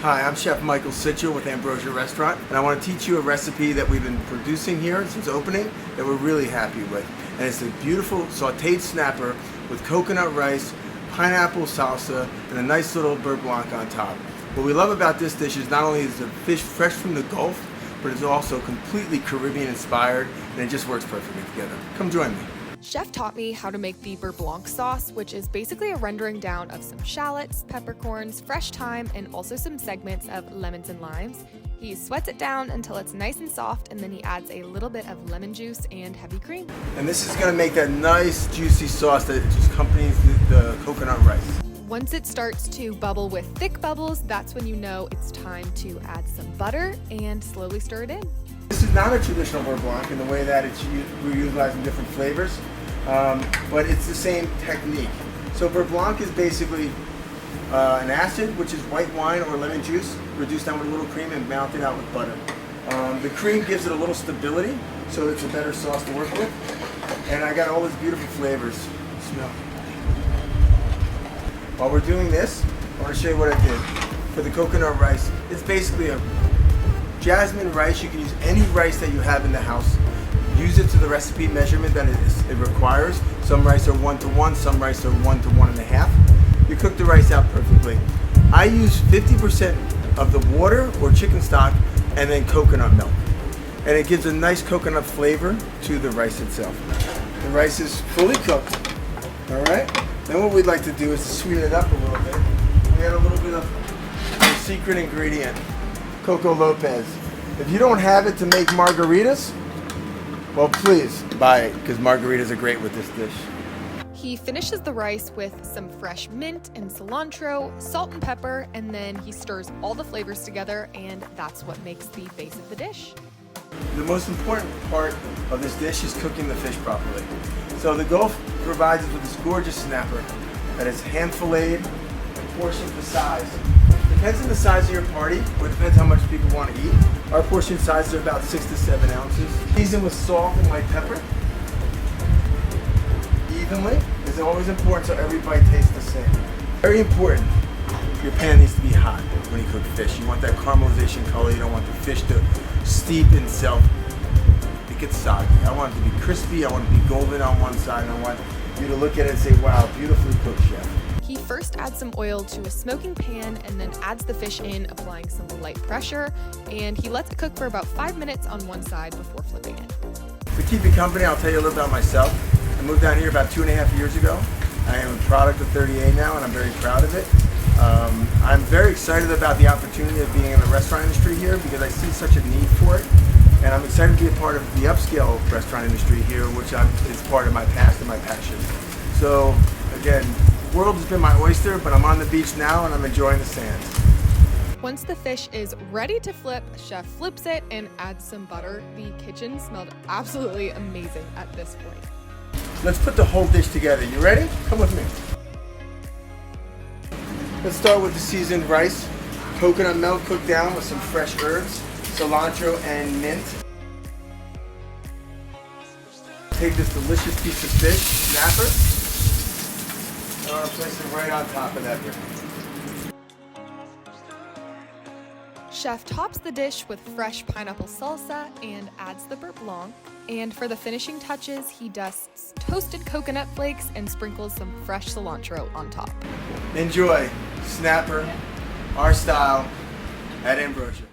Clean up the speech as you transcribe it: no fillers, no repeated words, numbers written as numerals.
Hi, I'm Chef Michael Sitchell with Ambrosia Restaurant, and I want to teach you a recipe that we've been producing here since opening that we're really happy with. And it's a beautiful sauteed snapper with coconut rice, pineapple salsa, and a nice little beurre blanc on top. What we love about this dish is not only is the fish fresh from the Gulf, but it's also completely Caribbean inspired, and it just works perfectly together. Come join me. Chef taught me how to make the beurre blanc sauce, which is basically a rendering down of some shallots, peppercorns, fresh thyme, and also some segments of lemons and limes. He sweats it down until it's nice and soft, and then he adds a little bit of lemon juice and heavy cream. And this is going to make that nice juicy sauce that just accompanies the coconut rice. Once it starts to bubble with thick bubbles, that's when you know it's time to add some butter and slowly stir it in. This is not a traditional beurre blanc in the way that we're utilizing different flavors, but it's the same technique. So beurre blanc is basically an acid, which is white wine or lemon juice, reduced down with a little cream and mounted out with butter. The cream gives it a little stability, so it's a better sauce to work with. And I got all these beautiful flavors. Smell. While we're doing this, I want to show you what I did for the coconut rice. It's basically a jasmine rice. You can use any rice that you have in the house. Use it to the recipe measurement that it requires. Some rice are 1-to-1, some rice are 1 to 1.5. You cook the rice out perfectly. I use 50% of the water or chicken stock and then coconut milk. And it gives a nice coconut flavor to the rice itself. The rice is fully cooked. All right? Then what we'd like to do is to sweeten it up a little bit. We add a little bit of the secret ingredient, Coco Lopez. If you don't have it to make margaritas, well, please buy it, because margaritas are great with this dish. He finishes the rice with some fresh mint and cilantro, salt and pepper, and then he stirs all the flavors together, and that's what makes the base of the dish. The most important part of this dish is cooking the fish properly. So the Gulf provides us with this gorgeous snapper that is hand-filleted and portioned for size. Depends on the size of your party, or it depends how much people want to eat. Our portion sizes are about 6 to 7 ounces. Season with salt and white pepper evenly. It's always important so every bite tastes the same. Very important, your pan needs to be hot when you cook fish. You want that caramelization color. You don't want the fish to steep in itself. It gets soggy. I want it to be crispy. I want it to be golden on one side. And I want you to look at it and say, wow, beautifully cooked, chef. He first adds some oil to a smoking pan and then adds the fish in, applying some light pressure, and he lets it cook for about 5 minutes on one side before flipping it. To keep you company, I'll tell you a little about myself. I moved down here about 2.5 years ago. I am a product of 30A now, and I'm very proud of it. I'm very excited about the opportunity of being in the restaurant industry here because I see such a need for it. And I'm excited to be a part of the upscale restaurant industry here, which is part of my past and my passion. So, again, the world has been my oyster, but I'm on the beach now and I'm enjoying the sands. Once the fish is ready to flip, Chef flips it and adds some butter. The kitchen smelled absolutely amazing at this point. Let's put the whole dish together. You ready? Come with me. Let's start with the seasoned rice. Coconut milk cooked down with some fresh herbs, cilantro and mint. Take this delicious piece of fish, snapper, and I'm going to place it right on top of that here. Chef tops the dish with fresh pineapple salsa and adds the beurre blanc. And for the finishing touches, he dusts toasted coconut flakes and sprinkles some fresh cilantro on top. Enjoy snapper, our style, at Ambrosia.